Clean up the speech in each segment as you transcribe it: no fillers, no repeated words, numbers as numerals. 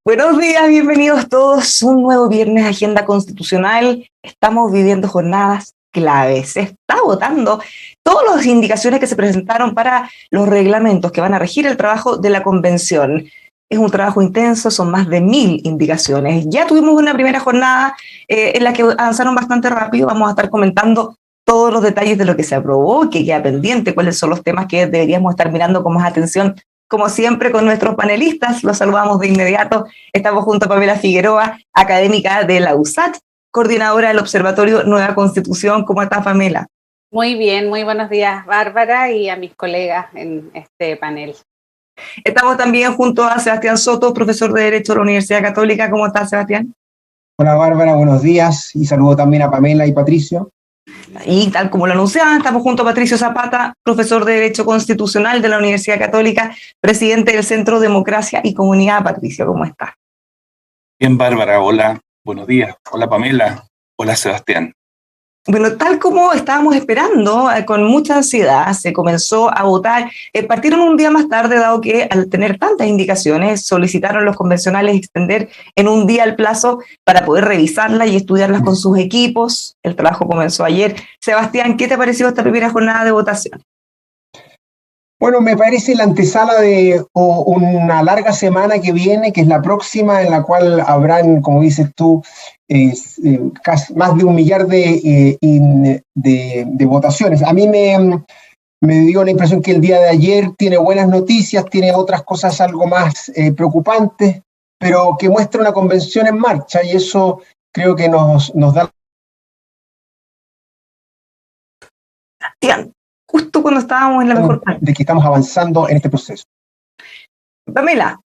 Buenos días, bienvenidos todos. Un nuevo viernes de Agenda Constitucional. Estamos viviendo jornadas claves. Se está votando todas las indicaciones que se presentaron para los reglamentos que van a regir el trabajo de la convención. Es un trabajo intenso, son más de 1000 indicaciones. Ya tuvimos una primera jornada en la que avanzaron bastante rápido. Vamos a estar comentando todos los detalles de lo que se aprobó, que queda pendiente, cuáles son los temas que deberíamos estar mirando con más atención. Como siempre, con nuestros panelistas, los saludamos de inmediato. Estamos junto a Pamela Figueroa, académica de la USACH, coordinadora del Observatorio Nueva Constitución. ¿Cómo está, Pamela? Muy bien, muy buenos días, Bárbara, y a mis colegas en este panel. Estamos también junto a Sebastián Soto, profesor de Derecho de la Universidad Católica. ¿Cómo está, Sebastián? Hola, Bárbara, buenos días, y saludo también a Pamela y Patricio. Y tal como lo anunciaban, estamos junto a Patricio Zapata, profesor de Derecho Constitucional de la Universidad Católica, presidente del Centro Democracia y Comunidad. Patricio, ¿cómo está? Bien, Bárbara, hola, buenos días. Hola, Pamela. Hola, Sebastián. Bueno, tal como estábamos esperando, con mucha ansiedad, se comenzó a votar. Partieron un día más tarde, dado que al tener tantas indicaciones, solicitaron los convencionales extender en un día el plazo para poder revisarlas y estudiarlas con sus equipos. El trabajo comenzó ayer. Sebastián, ¿qué te pareció esta primera jornada de votación? Bueno, me parece la antesala de una larga semana que viene, que es la próxima, en la cual habrán, como dices tú, casi más de 1 millar de votaciones. A mí me dio la impresión que el día de ayer tiene buenas noticias, tiene otras cosas algo más preocupantes, pero que muestra una convención en marcha, y eso creo que nos da... Sebastián, justo cuando estábamos en la mejor parte. De que estamos avanzando en este proceso. Pamela.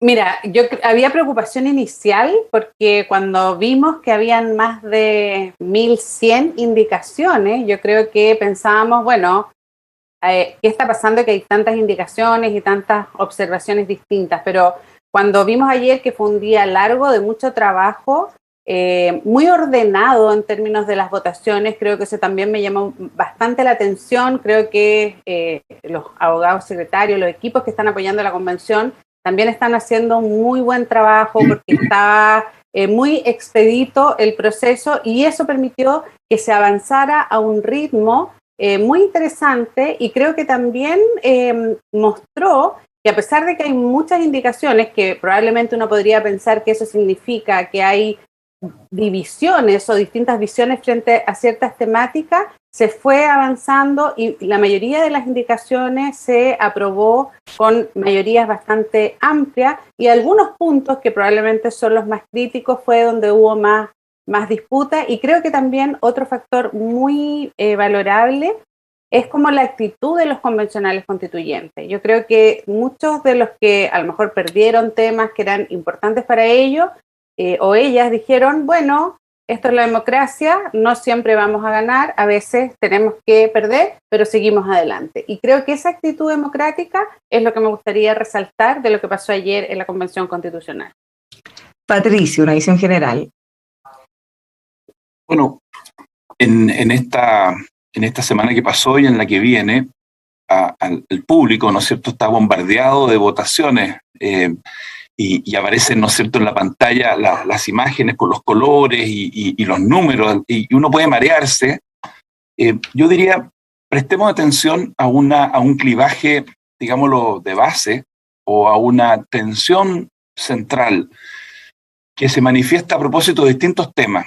Mira, había preocupación inicial porque cuando vimos que habían más de 1100 indicaciones, yo creo que pensábamos, bueno, ¿qué está pasando que hay tantas indicaciones y tantas observaciones distintas? Pero cuando vimos ayer que fue un día largo de mucho trabajo, muy ordenado en términos de las votaciones, creo que eso también me llamó bastante la atención. Creo que los abogados secretarios, los equipos que están apoyando la convención, también están haciendo un muy buen trabajo porque estaba muy expedito el proceso, y eso permitió que se avanzara a un ritmo muy interesante, y creo que también mostró que a pesar de que hay muchas indicaciones, que probablemente uno podría pensar que eso significa que hay divisiones o distintas visiones frente a ciertas temáticas, se fue avanzando y la mayoría de las indicaciones se aprobó con mayorías bastante amplias, y algunos puntos que probablemente son los más críticos fue donde hubo más disputa. Y creo que también otro factor muy valorable es como la actitud de los convencionales constituyentes. Yo creo que muchos de los que a lo mejor perdieron temas que eran importantes para ellos, o ellas dijeron, bueno, esto es la democracia, no siempre vamos a ganar, a veces tenemos que perder, pero seguimos adelante. Y creo que esa actitud democrática es lo que me gustaría resaltar de lo que pasó ayer en la Convención Constitucional. Patricio, una visión general. Bueno, en esta semana que pasó y en la que viene, el público, ¿no es cierto?, está bombardeado de votaciones, y aparecen, ¿no es cierto?, en la pantalla las imágenes con los colores y los números, y uno puede marearse. Yo diría, prestemos atención a un clivaje, digámoslo, de base, o a una tensión central que se manifiesta a propósito de distintos temas.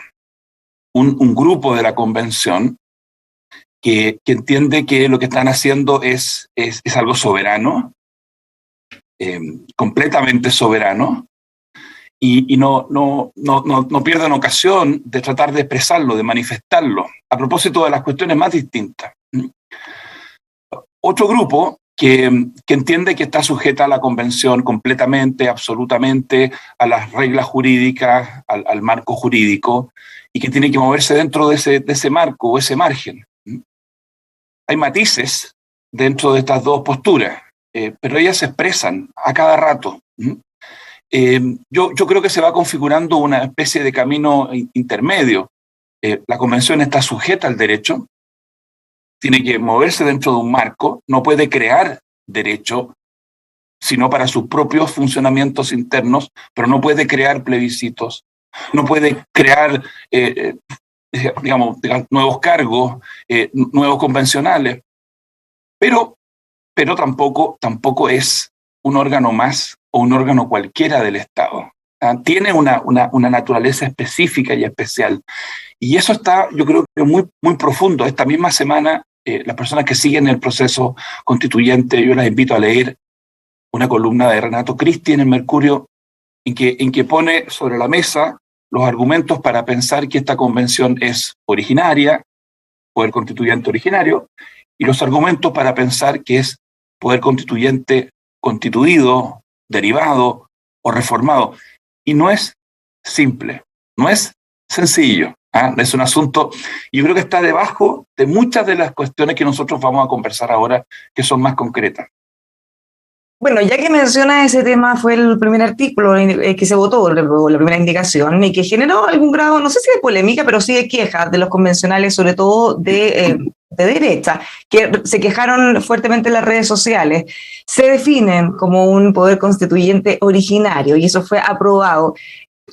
Un grupo de la convención que entiende que lo que están haciendo es algo soberano, completamente soberano, y no pierden ocasión de tratar de expresarlo, de manifestarlo, a propósito de las cuestiones más distintas. Otro grupo que entiende que está sujeta a la convención completamente, absolutamente, a las reglas jurídicas, al marco jurídico, y que tiene que moverse dentro de ese marco o ese margen. Hay matices dentro de estas dos posturas, pero ellas se expresan a cada rato. Yo creo que se va configurando una especie de camino intermedio. La convención está sujeta al derecho, tiene que moverse dentro de un marco, no puede crear derecho sino para sus propios funcionamientos internos, pero no puede crear plebiscitos, no puede crear, digamos, nuevos cargos, nuevos convencionales, pero tampoco es un órgano más o un órgano cualquiera del Estado. Tiene una naturaleza específica y especial. Y eso está, yo creo que muy, muy profundo. Esta misma semana, las personas que siguen el proceso constituyente, yo las invito a leer una columna de Renato Cristi en el Mercurio, en que pone sobre la mesa los argumentos para pensar que esta convención es originaria, poder constituyente originario, y los argumentos para pensar que es poder constituyente constituido, derivado o reformado. Y no es simple, no es sencillo. Es un asunto, yo creo que está debajo de muchas de las cuestiones que nosotros vamos a conversar ahora, que son más concretas. Bueno, ya que menciona ese tema, fue el primer artículo que se votó, la primera indicación, y que generó algún grado, no sé si de polémica, pero sí de quejas de los convencionales, sobre todo de derecha, que se quejaron fuertemente en las redes sociales. Se definen como un poder constituyente originario, y eso fue aprobado.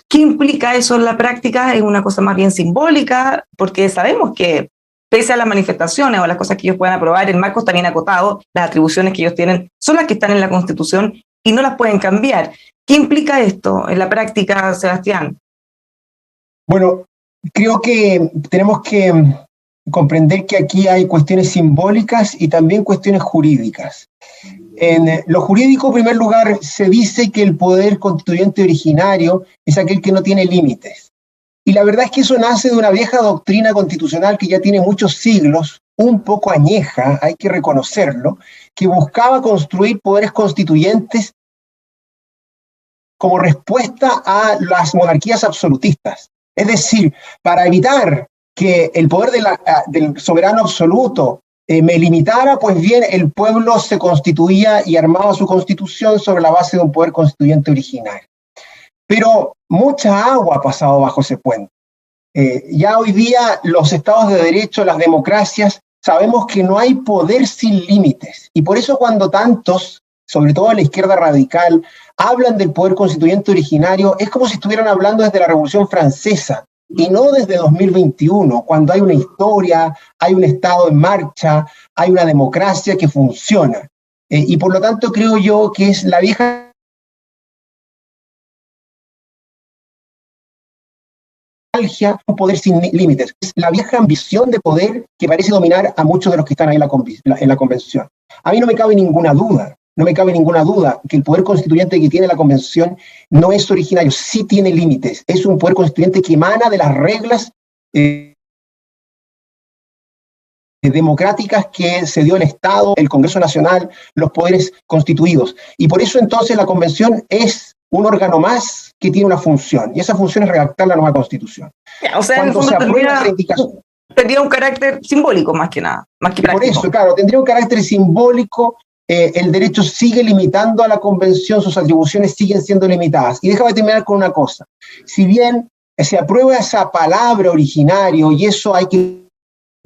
¿Qué implica eso en la práctica? Es una cosa más bien simbólica, porque sabemos que pese a las manifestaciones o las cosas que ellos puedan aprobar, el marco está bien acotado, las atribuciones que ellos tienen son las que están en la Constitución y no las pueden cambiar. ¿Qué implica esto en la práctica, Sebastián? Bueno, creo que tenemos que comprender que aquí hay cuestiones simbólicas y también cuestiones jurídicas. En lo jurídico, en primer lugar, se dice que el poder constituyente originario es aquel que no tiene límites. Y la verdad es que eso nace de una vieja doctrina constitucional que ya tiene muchos siglos, un poco añeja, hay que reconocerlo, que buscaba construir poderes constituyentes como respuesta a las monarquías absolutistas. Es decir, para evitar que el poder del soberano absoluto me limitara, pues bien, el pueblo se constituía y armaba su constitución sobre la base de un poder constituyente original. Pero mucha agua ha pasado bajo ese puente. Ya hoy día los estados de derecho, las democracias, sabemos que no hay poder sin límites. Y por eso cuando tantos, sobre todo la izquierda radical, hablan del poder constituyente originario, es como si estuvieran hablando desde la Revolución Francesa y no desde 2021, cuando hay una historia, hay un estado en marcha, hay una democracia que funciona. Y por lo tanto creo yo que es la vieja un poder sin límites. Es la vieja ambición de poder que parece dominar a muchos de los que están ahí en la convención. A mí no me cabe ninguna duda que el poder constituyente que tiene la convención no es originario, sí tiene límites. Es un poder constituyente que emana de las reglas democráticas que se dio el Estado, el Congreso Nacional, los poderes constituidos. Y por eso entonces la convención es un órgano más que tiene una función, y esa función es redactar la nueva Constitución. O sea, cuando se aprueba esa indicación, tendría un carácter simbólico más que nada, más que práctico. Por eso, claro, tendría un carácter simbólico, el derecho sigue limitando a la Convención, sus atribuciones siguen siendo limitadas. Y déjame terminar con una cosa, si bien se aprueba esa palabra originario, y eso hay que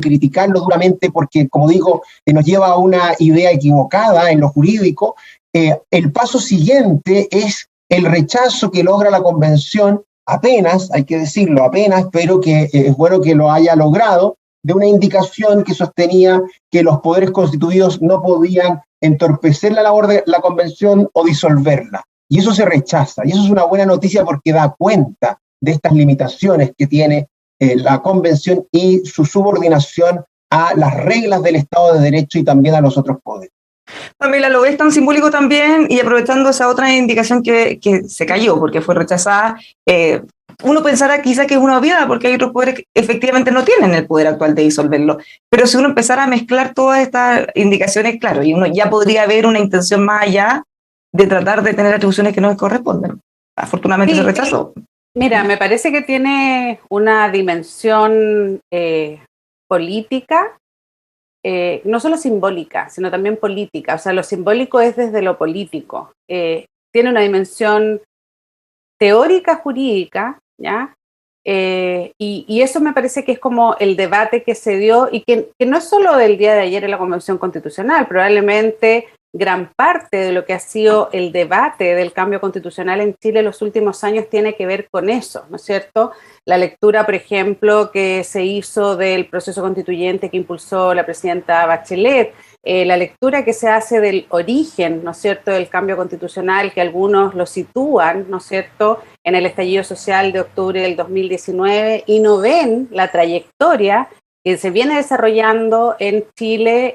criticarlo duramente porque, como digo, nos lleva a una idea equivocada en lo jurídico, el paso siguiente es el rechazo que logra la convención, apenas, hay que decirlo, apenas, pero que es bueno que lo haya logrado, de una indicación que sostenía que los poderes constituidos no podían entorpecer la labor de la convención o disolverla. Y eso se rechaza, y eso es una buena noticia porque da cuenta de estas limitaciones que tiene la convención y su subordinación a las reglas del Estado de Derecho y también a los otros poderes. Pamela, ¿lo ves tan simbólico también? Y aprovechando esa otra indicación que se cayó porque fue rechazada, uno pensará quizá que es una obviedad porque hay otros poderes que efectivamente no tienen el poder actual de disolverlo, pero si uno empezara a mezclar todas estas indicaciones, claro, y uno ya podría ver una intención más allá de tratar de tener atribuciones que no les corresponden. Afortunadamente se rechazó. Mira, me parece que tiene una dimensión política, no solo simbólica, sino también política. O sea, lo simbólico es desde lo político. Tiene una dimensión teórica, jurídica, ¿ya? Y eso me parece que es como el debate que se dio y que no es solo del día de ayer en la Convención Constitucional, probablemente gran parte de lo que ha sido el debate del cambio constitucional en Chile en los últimos años tiene que ver con eso, ¿no es cierto? La lectura, por ejemplo, que se hizo del proceso constituyente que impulsó la presidenta Bachelet, la lectura que se hace del origen, ¿no es cierto?, del cambio constitucional, que algunos lo sitúan, ¿no es cierto?, en el estallido social de octubre del 2019 y no ven la trayectoria que se viene desarrollando en Chile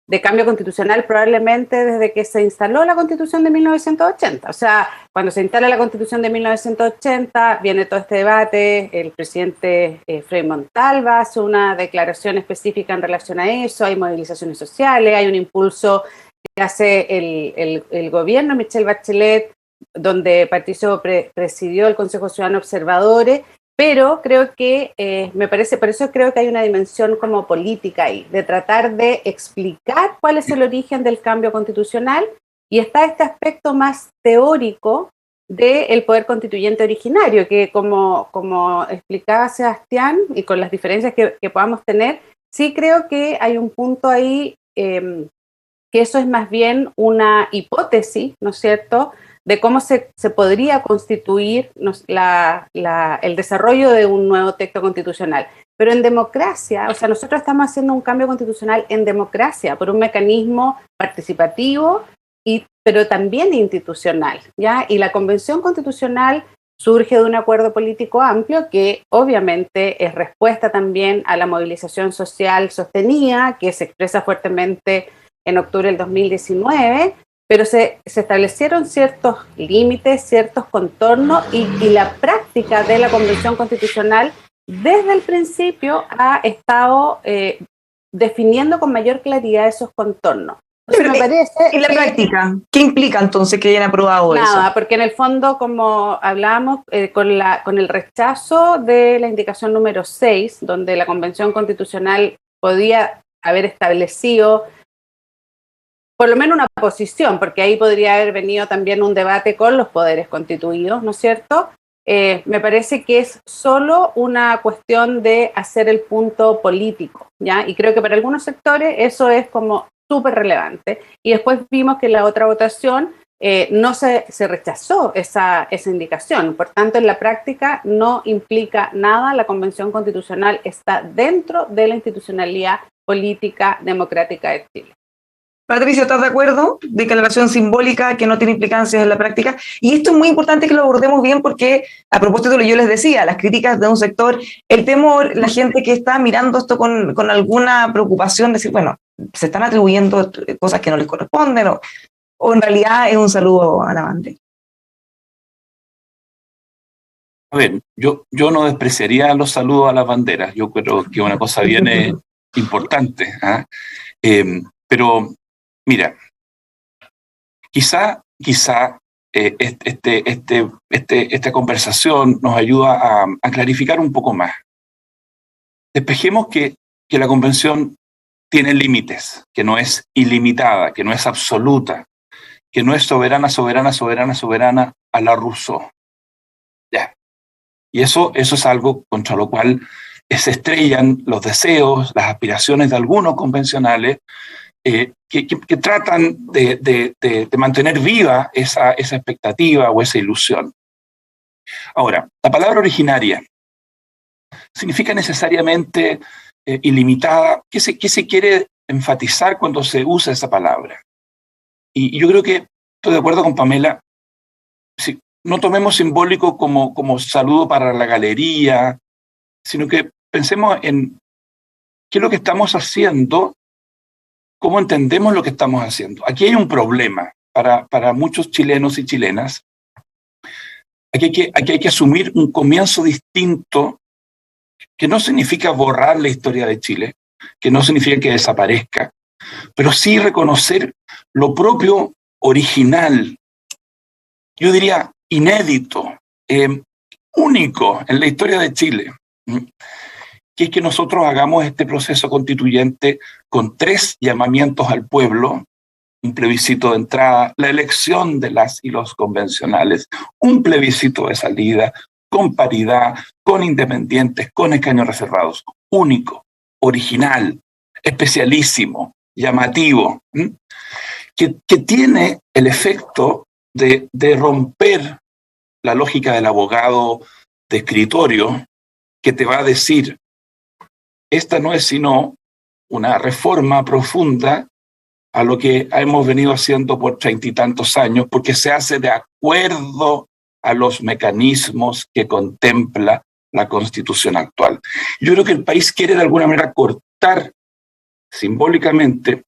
de cambio constitucional probablemente desde que se instaló la Constitución de 1980. O sea, cuando se instala la Constitución de 1980, viene todo este debate, el presidente Frei Montalva hace una declaración específica en relación a eso, hay movilizaciones sociales, hay un impulso que hace el gobierno Michelle Bachelet, donde Patricio presidió el Consejo Ciudadano Observadores, pero creo que, por eso creo que hay una dimensión como política ahí, de tratar de explicar cuál es el origen del cambio constitucional, y está este aspecto más teórico del poder constituyente originario, que como explicaba Sebastián, y con las diferencias que podamos tener, sí creo que hay un punto ahí, que eso es más bien una hipótesis, ¿no es cierto?, de cómo se podría constituir el desarrollo de un nuevo texto constitucional. Pero en democracia, o sea, nosotros estamos haciendo un cambio constitucional en democracia, por un mecanismo participativo, pero también institucional, ¿ya? Y la Convención Constitucional surge de un acuerdo político amplio que obviamente es respuesta también a la movilización social sostenida, que se expresa fuertemente en octubre del 2019, pero se establecieron ciertos límites, ciertos contornos, y la práctica de la Convención Constitucional desde el principio ha estado definiendo con mayor claridad esos contornos. Pero me parece en la práctica, ¿qué implica entonces que hayan aprobado eso? Nada, porque en el fondo, como hablábamos, con el rechazo de la indicación número 6, donde la Convención Constitucional podía haber establecido por lo menos una posición, porque ahí podría haber venido también un debate con los poderes constituidos, ¿no es cierto? Me parece que es solo una cuestión de hacer el punto político, ¿ya? Y creo que para algunos sectores eso es como súper relevante. Y después vimos que en la otra votación no se rechazó esa indicación. Por tanto, en la práctica no implica nada. La Convención Constitucional está dentro de la institucionalidad política democrática de Chile. Patricio, ¿estás de acuerdo? Declaración simbólica que no tiene implicancias en la práctica. Y esto es muy importante que lo abordemos bien porque, a propósito de lo que yo les decía, las críticas de un sector, el temor, la gente que está mirando esto con alguna preocupación, decir, bueno, se están atribuyendo cosas que no les corresponden, o en realidad es un saludo a la bandera. A ver, yo no despreciaría los saludos a las banderas. Yo creo que una cosa bien importante. Pero, mira, quizá esta conversación nos ayuda a clarificar un poco más. Despejemos que la convención tiene límites, que no es ilimitada, que no es absoluta, que no es soberana a la Rousseau. Ya. Y eso es algo contra lo cual se estrellan los deseos, las aspiraciones de algunos convencionales que tratan de mantener viva esa expectativa o esa ilusión. Ahora, la palabra originaria significa necesariamente ilimitada. ¿Qué se quiere enfatizar cuando se usa esa palabra? Y yo creo que estoy de acuerdo con Pamela. Si no tomemos simbólico como saludo para la galería, sino que pensemos en qué es lo que estamos haciendo, cómo entendemos lo que estamos haciendo. Aquí hay un problema para muchos chilenos y chilenas. Aquí hay que asumir un comienzo distinto, que no significa borrar la historia de Chile, que no significa que desaparezca, pero sí reconocer lo propio, original, yo diría inédito, único en la historia de Chile, que es que nosotros hagamos este proceso constituyente con 3 llamamientos al pueblo, un plebiscito de entrada, la elección de las y los convencionales, un plebiscito de salida, con paridad, con independientes, con escaños reservados, único, original, especialísimo, llamativo, que tiene el efecto de romper la lógica del abogado de escritorio que te va a decir, esta no es sino una reforma profunda a lo que hemos venido haciendo por 30 y tantos años, porque se hace de acuerdo a los mecanismos que contempla la Constitución actual. Yo creo que el país quiere de alguna manera cortar simbólicamente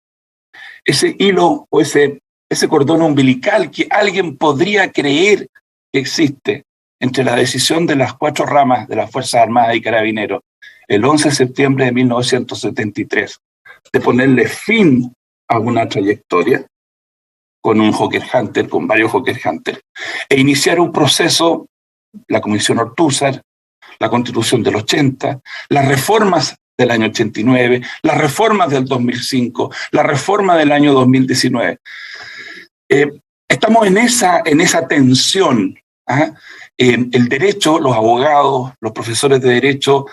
ese hilo o ese cordón umbilical que alguien podría creer que existe entre la decisión de las 4 ramas de las Fuerzas Armadas y Carabineros el 11 de septiembre de 1973 de ponerle fin a una trayectoria con un Hawker Hunter, con varios Hawker Hunter, e iniciar un proceso, la Comisión Ortúzar, la Constitución del 80, las reformas del año 89, las reformas del 2005, la reforma del año 2019. Estamos en esa tensión. El derecho, los abogados, los profesores de derecho,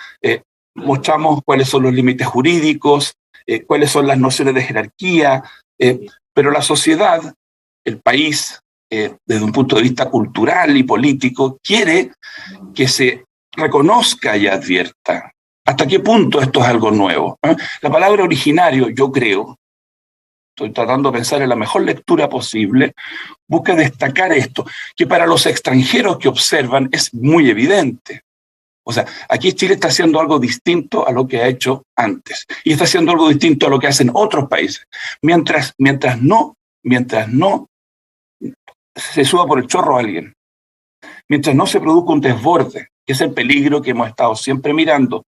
mostramos cuáles son los límites jurídicos, cuáles son las nociones de jerarquía, pero la sociedad, el país, desde un punto de vista cultural y político, quiere que se reconozca y advierta hasta qué punto esto es algo nuevo. La palabra originario, yo creo, estoy tratando de pensar en la mejor lectura posible, busca destacar esto, que para los extranjeros que observan es muy evidente. O sea, aquí Chile está haciendo algo distinto a lo que ha hecho antes, y está haciendo algo distinto a lo que hacen otros países. Mientras no se suba por el chorro a alguien, mientras no se produzca un desborde, que es el peligro que hemos estado siempre mirando,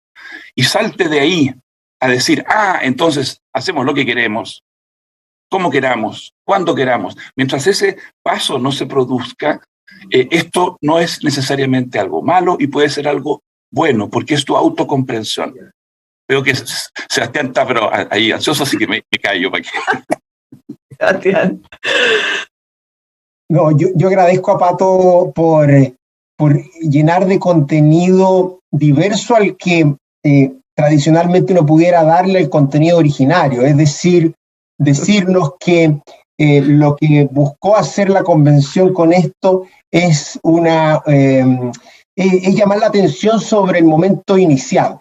y salte de ahí a decir, entonces hacemos lo que queremos, como queramos, cuando queramos. Mientras ese paso no se produzca, esto no es necesariamente algo malo y puede ser algo bueno, porque es tu autocomprensión. Veo que Sebastián está pero ahí ansioso, así que me callo para que... Sebastián. No, yo agradezco a Pato por llenar de contenido diverso al que tradicionalmente uno pudiera darle el contenido originario, es decir, decirnos que lo que buscó hacer la convención con esto es llamar la atención sobre el momento inicial.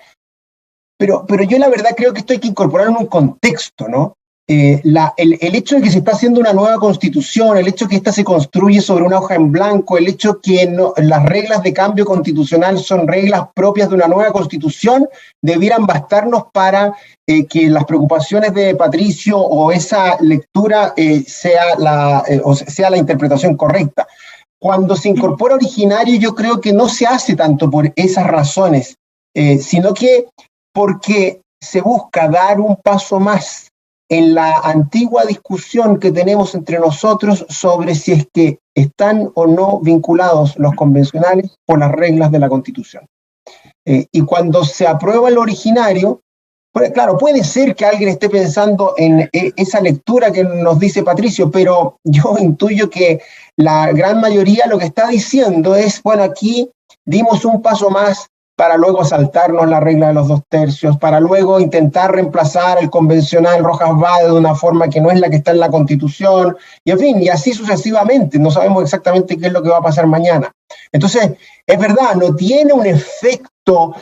Pero yo la verdad creo que esto hay que incorporar en un contexto, ¿no? El hecho de que se está haciendo una nueva constitución, el hecho de que esta se construye sobre una hoja en blanco, el hecho de que las reglas de cambio constitucional son reglas propias de una nueva constitución, debieran bastarnos para que las preocupaciones de Patricio o esa lectura sea la interpretación correcta. Cuando se incorpora originario, yo creo que no se hace tanto por esas razones, sino que porque se busca dar un paso más en la antigua discusión que tenemos entre nosotros sobre si es que están o no vinculados los convencionales por las reglas de la Constitución. Y cuando se aprueba el originario, pues, claro, puede ser que alguien esté pensando en esa lectura que nos dice Patricio, pero yo intuyo que la gran mayoría lo que está diciendo es, bueno, aquí dimos un paso más para luego saltarnos la regla de los 2/3, para luego intentar reemplazar el convencional Rojas Vade de una forma que no es la que está en la Constitución, y en fin, y así sucesivamente, no sabemos exactamente qué es lo que va a pasar mañana. Entonces, es verdad, no tiene un efecto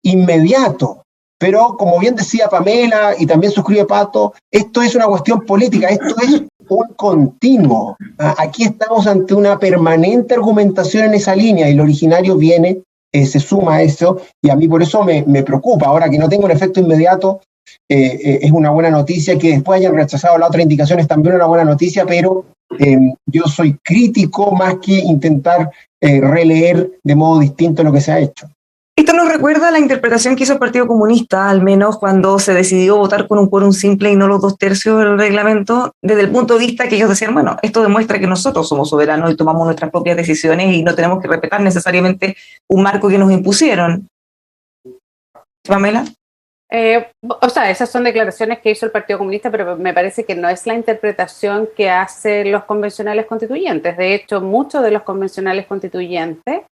inmediato, pero como bien decía Pamela, y también suscribe Pato, esto es una cuestión política, esto es un continuo. Aquí estamos ante una permanente argumentación en esa línea, y el originario viene, se suma a eso, y a mí por eso me preocupa. Ahora que no tenga un efecto inmediato, es una buena noticia. Que después hayan rechazado la otra indicación es también una buena noticia, pero yo soy crítico más que intentar releer de modo distinto lo que se ha hecho. Esto nos recuerda a la interpretación que hizo el Partido Comunista, al menos cuando se decidió votar con un quórum simple y no los 2/3 del reglamento, desde el punto de vista que ellos decían, bueno, esto demuestra que nosotros somos soberanos y tomamos nuestras propias decisiones y no tenemos que respetar necesariamente un marco que nos impusieron. ¿Pamela? O sea, esas son declaraciones que hizo el Partido Comunista, pero me parece que no es la interpretación que hacen los convencionales constituyentes. De hecho, muchos de los convencionales constituyentes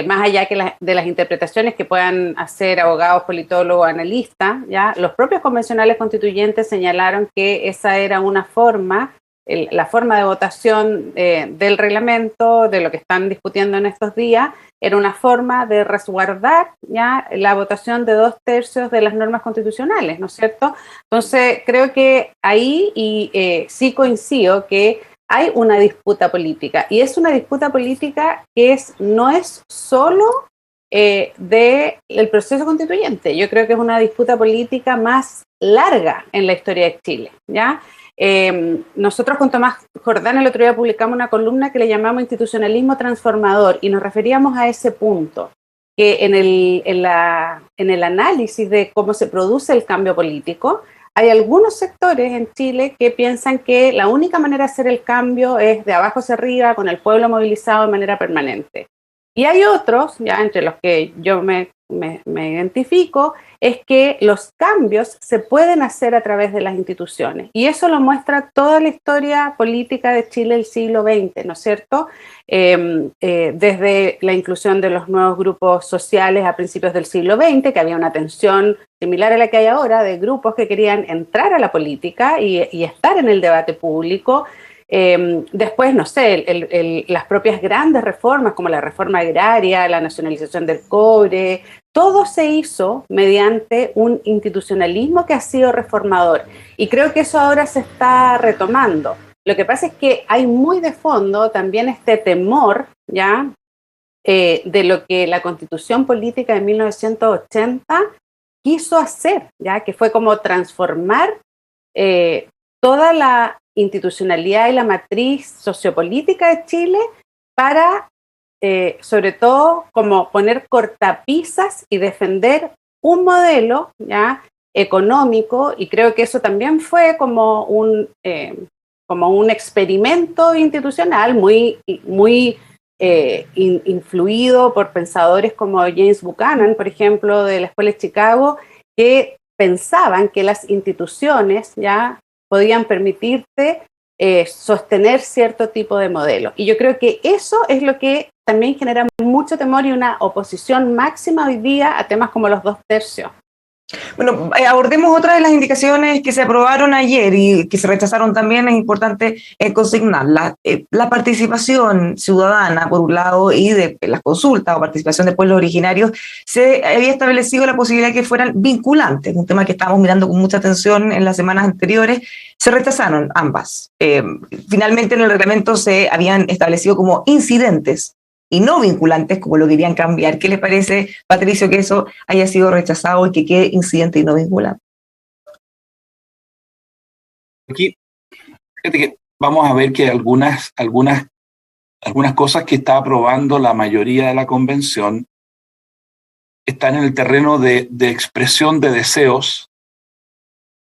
más allá de las interpretaciones que puedan hacer abogados, politólogos, analistas, ¿ya? Los propios convencionales constituyentes señalaron que esa era una forma, la forma de votación del reglamento, de lo que están discutiendo en estos días, era una forma de resguardar ya la votación de 2/3 de las normas constitucionales, ¿no es cierto? Entonces, creo que ahí sí coincido que hay una disputa política, y es una disputa política que no es solo del proceso constituyente. Yo creo que es una disputa política más larga en la historia de Chile, ¿ya? Nosotros con Tomás Jordán el otro día publicamos una columna que le llamamos institucionalismo transformador, y nos referíamos a ese punto, que en el análisis de cómo se produce el cambio político, hay algunos sectores en Chile que piensan que la única manera de hacer el cambio es de abajo hacia arriba, con el pueblo movilizado de manera permanente. Y hay otros, ya entre los que yo me identifico, es que los cambios se pueden hacer a través de las instituciones. Y eso lo muestra toda la historia política de Chile del siglo XX, ¿no es cierto? Desde la inclusión de los nuevos grupos sociales a principios del siglo XX, que había una tensión similar a la que hay ahora, de grupos que querían entrar a la política y estar en el debate público. Después, no sé, las propias grandes reformas, como la reforma agraria, la nacionalización del cobre, todo se hizo mediante un institucionalismo que ha sido reformador. Y creo que eso ahora se está retomando. Lo que pasa es que hay muy de fondo también este temor, ¿ya? De lo que la Constitución Política de 1980 quiso hacer, ¿ya? Que fue como transformar toda la institucionalidad y la matriz sociopolítica de Chile para, sobre todo, como poner cortapisas y defender un modelo, ¿ya? Económico, y creo que eso también fue como un experimento institucional muy influido por pensadores como James Buchanan, por ejemplo, de la Escuela de Chicago, que pensaban que las instituciones ya podían permitirte sostener cierto tipo de modelo. Y yo creo que eso es lo que también genera mucho temor y una oposición máxima hoy día a temas como los 2/3. Bueno, abordemos otra de las indicaciones que se aprobaron ayer y que se rechazaron también. Es importante consignarla. La participación ciudadana, por un lado, y de las consultas o participación de pueblos originarios, se había establecido la posibilidad de que fueran vinculantes, un tema que estábamos mirando con mucha atención en las semanas anteriores. Se rechazaron ambas. Finalmente en el reglamento se habían establecido como incidentes y no vinculantes, como lo querían cambiar. ¿Qué les parece, Patricio, que eso haya sido rechazado y que quede incidente y no vinculante? Aquí, fíjate que vamos a ver que algunas cosas que está aprobando la mayoría de la convención están en el terreno de expresión de deseos,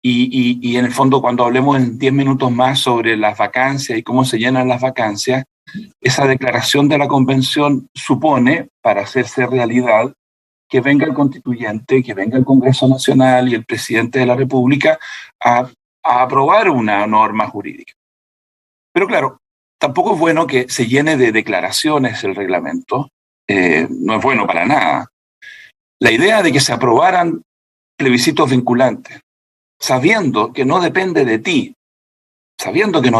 y en el fondo, cuando hablemos en 10 minutos más sobre las vacancias y cómo se llenan las vacancias, esa declaración de la convención supone, para hacerse realidad, que venga el constituyente, que venga el Congreso Nacional y el presidente de la República a aprobar una norma jurídica. Pero claro, tampoco es bueno que se llene de declaraciones el reglamento, no es bueno para nada. La idea de que se aprobaran plebiscitos vinculantes, sabiendo que no depende de ti, sabiendo que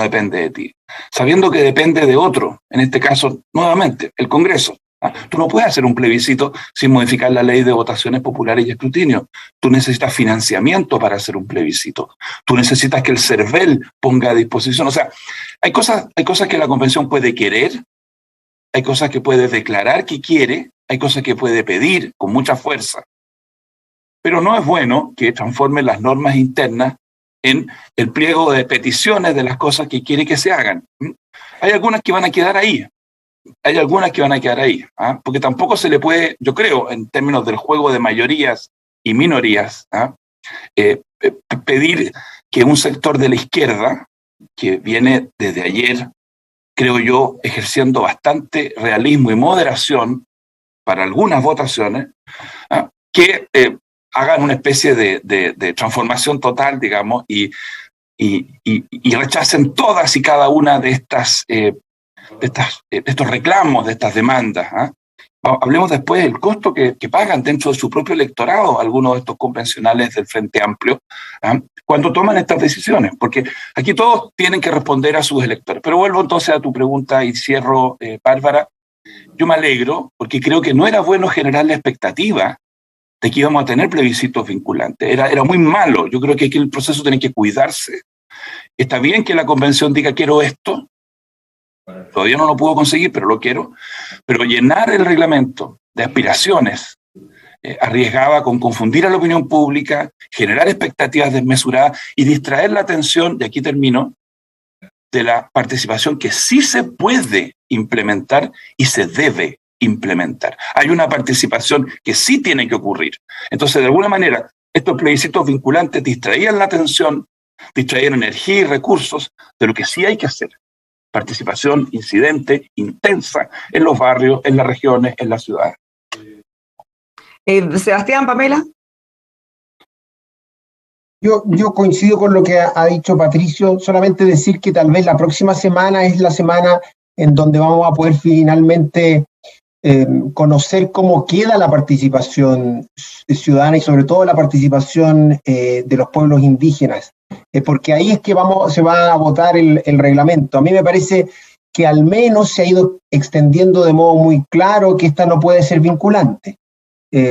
depende de otro, en este caso, nuevamente, el Congreso. Tú no puedes hacer un plebiscito sin modificar la ley de votaciones populares y escrutinio. Tú necesitas financiamiento para hacer un plebiscito. Tú necesitas que el CERVEL ponga a disposición. O sea, hay cosas que la Convención puede querer, hay cosas que puede declarar que quiere, hay cosas que puede pedir con mucha fuerza. Pero no es bueno que transforme las normas internas en el pliego de peticiones de las cosas que quiere que se hagan. Hay algunas que van a quedar ahí. Porque tampoco se le puede, yo creo, en términos del juego de mayorías y minorías, pedir que un sector de la izquierda, que viene desde ayer, creo yo, ejerciendo bastante realismo y moderación para algunas votaciones, que hagan una especie de transformación total, digamos, y rechacen todas y cada una de estos reclamos, de estas demandas. Hablemos después del costo que pagan dentro de su propio electorado algunos de estos convencionales del Frente Amplio, ¿ah? Cuando toman estas decisiones, porque aquí todos tienen que responder a sus electores. Pero vuelvo entonces a tu pregunta y cierro, Bárbara. Yo me alegro porque creo que no era bueno generar la expectativa de que íbamos a tener plebiscitos vinculantes. Era muy malo. Yo creo que aquí el proceso tiene que cuidarse. Está bien que la convención diga quiero esto. Todavía no lo puedo conseguir, pero lo quiero. Pero llenar el reglamento de aspiraciones arriesgaba con confundir a la opinión pública, generar expectativas desmesuradas y distraer la atención, de aquí termino, de la participación que sí se puede implementar y se debe implementar. Hay una participación que sí tiene que ocurrir. Entonces, de alguna manera, estos plebiscitos vinculantes distraían la atención, distraían energía y recursos de lo que sí hay que hacer. Participación incidente, intensa, en los barrios, en las regiones, en las ciudades. Sebastián, Pamela. Yo coincido con lo que ha dicho Patricio, solamente decir que tal vez la próxima semana es la semana en donde vamos a poder finalmente conocer cómo queda la participación ciudadana y sobre todo la participación de los pueblos indígenas, porque ahí es que se va a votar el reglamento. A mí me parece que al menos se ha ido extendiendo de modo muy claro que esta no puede ser vinculante.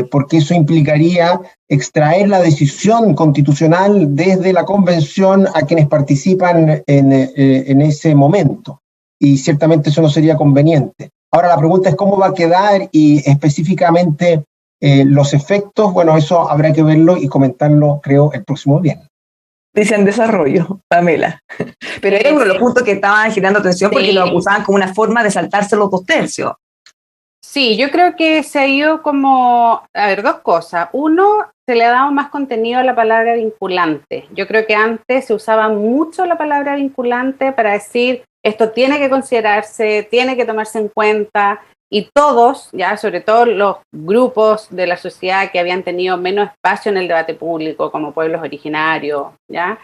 Porque eso implicaría extraer la decisión constitucional desde la convención a quienes participan en ese momento. Y ciertamente eso no sería conveniente. Ahora la pregunta es cómo va a quedar y específicamente los efectos. Bueno, eso habrá que verlo y comentarlo, creo, el próximo viernes. Dice en desarrollo, Pamela. Pero era uno de los puntos que estaban girando atención porque lo acusaban como una forma de saltarse los 2 tercios. Sí, yo creo que se ha ido como, a ver, 2 cosas. Uno, se le ha dado más contenido a la palabra vinculante. Yo creo que antes se usaba mucho la palabra vinculante para decir esto tiene que considerarse, tiene que tomarse en cuenta, y todos, ya sobre todo los grupos de la sociedad que habían tenido menos espacio en el debate público, como pueblos originarios, ya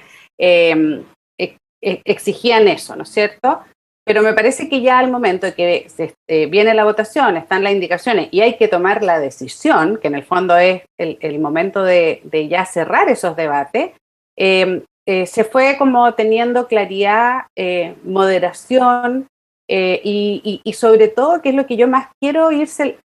exigían eso, ¿no es cierto? Pero me parece que ya al momento de que viene la votación, están las indicaciones y hay que tomar la decisión, que en el fondo es el momento de ya cerrar esos debates, se fue como teniendo claridad, moderación y sobre todo, que es lo que yo más quiero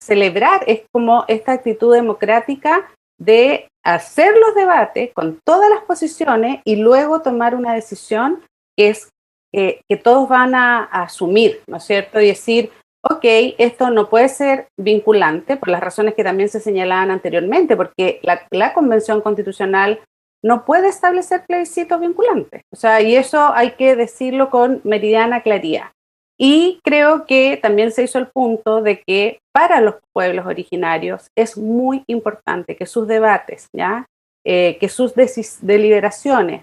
celebrar, es como esta actitud democrática de hacer los debates con todas las posiciones y luego tomar una decisión que es que todos van a asumir, ¿no es cierto? Y decir, ok, esto no puede ser vinculante por las razones que también se señalaban anteriormente, porque la Convención Constitucional no puede establecer plebiscitos vinculantes. O sea, y eso hay que decirlo con meridiana claridad. Y creo que también se hizo el punto de que para los pueblos originarios es muy importante que sus debates, ¿ya? Que sus deliberaciones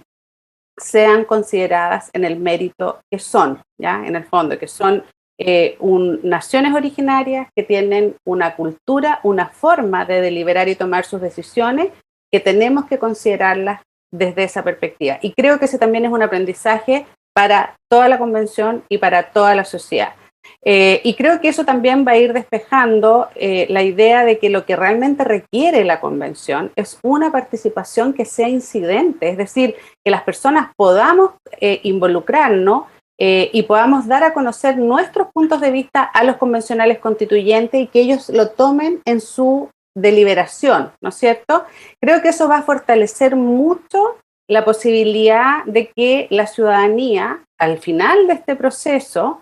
sean consideradas en el mérito que son, ¿ya? En el fondo, que son naciones originarias que tienen una cultura, una forma de deliberar y tomar sus decisiones, que tenemos que considerarlas desde esa perspectiva. Y creo que ese también es un aprendizaje para toda la convención y para toda la sociedad. Y creo que eso también va a ir despejando la idea de que lo que realmente requiere la convención es una participación que sea incidente, es decir, que las personas podamos involucrarnos y podamos dar a conocer nuestros puntos de vista a los convencionales constituyentes y que ellos lo tomen en su deliberación, ¿no es cierto? Creo que eso va a fortalecer mucho la posibilidad de que la ciudadanía, al final de este proceso,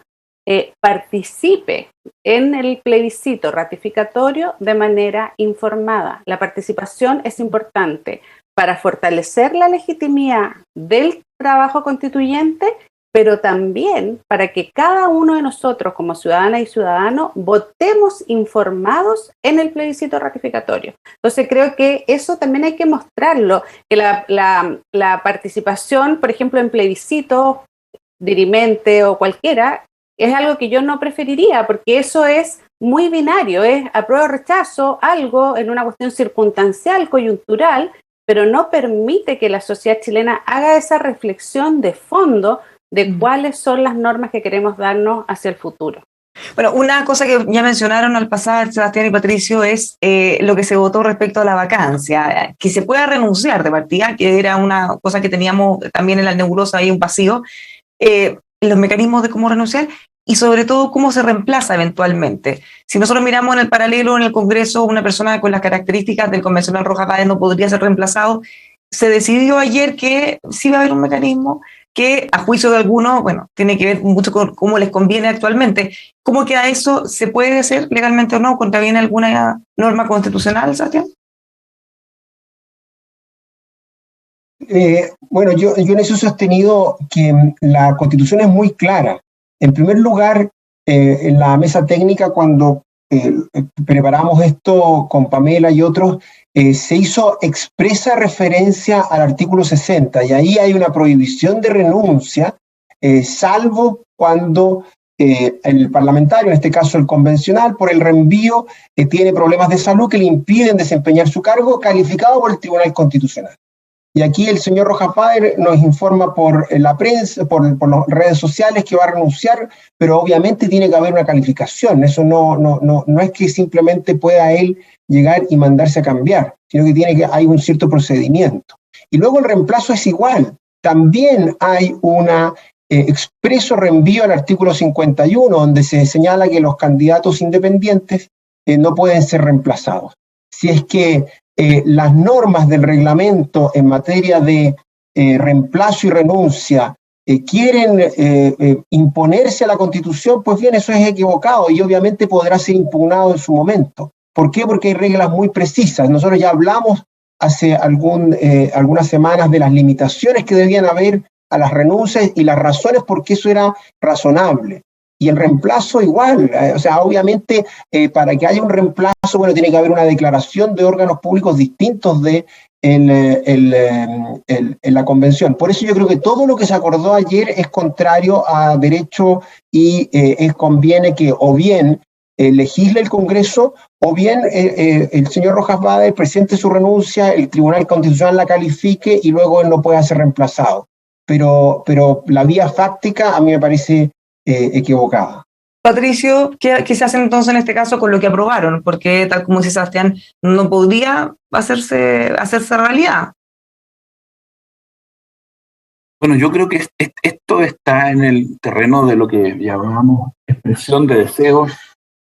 participe en el plebiscito ratificatorio de manera informada. La participación es importante para fortalecer la legitimidad del trabajo constituyente, pero también para que cada uno de nosotros como ciudadanas y ciudadanos votemos informados en el plebiscito ratificatorio. Entonces creo que eso también hay que mostrarlo, que la participación, por ejemplo, en plebiscitos, dirimente o cualquiera, es algo que yo no preferiría, porque eso es muy binario, es apruebo o rechazo, algo en una cuestión circunstancial, coyuntural, pero no permite que la sociedad chilena haga esa reflexión de fondo de cuáles son las normas que queremos darnos hacia el futuro. Bueno, una cosa que ya mencionaron al pasar, Sebastián y Patricio, es lo que se votó respecto a la vacancia, que se pueda renunciar de partida, que era una cosa que teníamos también en la nebulosa ahí un vacío, los mecanismos de cómo renunciar y sobre todo cómo se reemplaza eventualmente. Si nosotros miramos en el paralelo en el Congreso, una persona con las características del convencional Rojas Vades no podría ser reemplazado, se decidió ayer que sí va a haber un mecanismo que a juicio de algunos, bueno, tiene que ver mucho con cómo les conviene actualmente. ¿Cómo queda eso? ¿Se puede hacer legalmente o no? ¿Contraviene alguna norma constitucional, Sebastián? Bueno, yo en eso he sostenido que la Constitución es muy clara. En primer lugar, en la mesa técnica, cuando preparamos esto con Pamela y otros, se hizo expresa referencia al artículo 60 y ahí hay una prohibición de renuncia, salvo cuando el parlamentario, en este caso el convencional, por el reenvío tiene problemas de salud que le impiden desempeñar su cargo calificado por el Tribunal Constitucional. Y aquí el señor Rojas Vades nos informa por la prensa, por las redes sociales que va a renunciar, pero obviamente tiene que haber una calificación. Eso no es que simplemente pueda él llegar y mandarse a cambiar, sino que hay un cierto procedimiento. Y luego el reemplazo es igual. También hay una expreso reenvío al artículo 51, donde se señala que los candidatos independientes no pueden ser reemplazados. Si es que las normas del reglamento en materia de reemplazo y renuncia quieren imponerse a la Constitución, pues bien, eso es equivocado y obviamente podrá ser impugnado en su momento. ¿Por qué? Porque hay reglas muy precisas. Nosotros ya hablamos hace algunas semanas de las limitaciones que debían haber a las renuncias y las razones por qué eso era razonable. Y el reemplazo igual, o sea, obviamente para que haya un reemplazo, bueno, tiene que haber una declaración de órganos públicos distintos de en la convención. Por eso yo creo que todo lo que se acordó ayer es contrario a derecho y conviene que o bien legisle el Congreso o bien el señor Rojas Vades presente su renuncia, el Tribunal Constitucional la califique y luego él no pueda ser reemplazado. Pero la vía fáctica a mí me parece equivocada. Patricio, ¿qué se hace entonces en este caso con lo que aprobaron? Porque tal como dice Sebastián, no podría hacerse realidad. Bueno, yo creo que esto está en el terreno de lo que llamamos expresión de deseos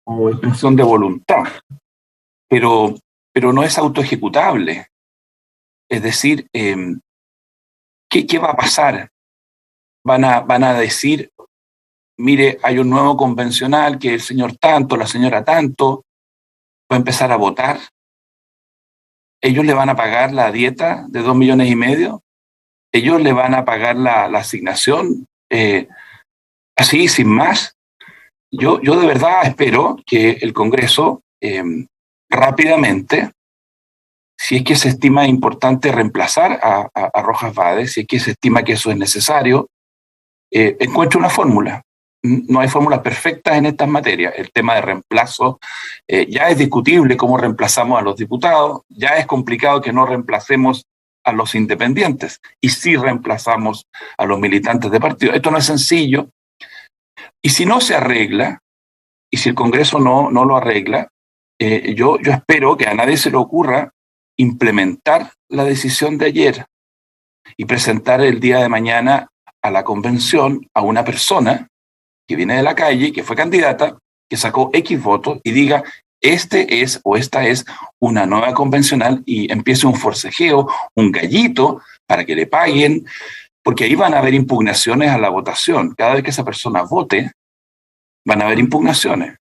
o expresión de voluntad, pero no es autoejecutable. Es decir, ¿qué va a pasar? Van a decir, mire, hay un nuevo convencional que el señor tanto, la señora tanto, va a empezar a votar. Ellos le van a pagar la dieta de 2,5 millones. Ellos le van a pagar la asignación, así, sin más. Yo de verdad espero que el Congreso rápidamente, si es que se estima importante reemplazar a Rojas Vades, si es que se estima que eso es necesario, encuentre una fórmula. No hay fórmulas perfectas en estas materias. El tema de reemplazo ya es discutible cómo reemplazamos a los diputados, ya es complicado que no reemplacemos a los independientes y sí reemplazamos a los militantes de partido. Esto no es sencillo. Y si no se arregla, y si el Congreso no lo arregla, yo espero que a nadie se le ocurra implementar la decisión de ayer y presentar el día de mañana a la convención a una persona que viene de la calle, que fue candidata, que sacó X votos y diga, este es o esta es una nueva convencional y empiece un forcejeo, un gallito para que le paguen, porque ahí van a haber impugnaciones a la votación. Cada vez que esa persona vote, van a haber impugnaciones.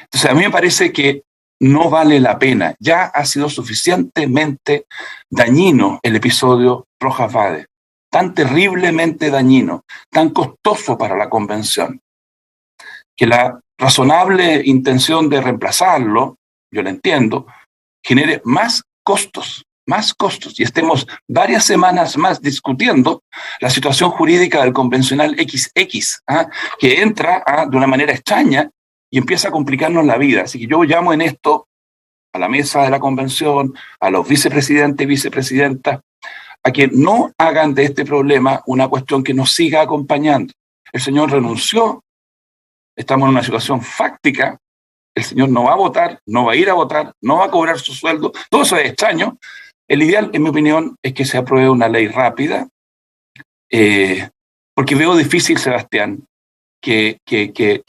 Entonces a mí me parece que no vale la pena. Ya ha sido suficientemente dañino el episodio Rojas Vades, tan terriblemente dañino, tan costoso para la convención, que la razonable intención de reemplazarlo, yo la entiendo, genere más costos, y estemos varias semanas más discutiendo la situación jurídica del convencional XX, que entra de una manera extraña y empieza a complicarnos la vida. Así que yo llamo en esto a la mesa de la convención, a los vicepresidentes y vicepresidentas, a que no hagan de este problema una cuestión que nos siga acompañando. El señor renunció, estamos en una situación fáctica, el señor no va a votar, no va a ir a votar, no va a cobrar su sueldo, todo eso es extraño. El ideal, en mi opinión, es que se apruebe una ley rápida, porque veo difícil, Sebastián, que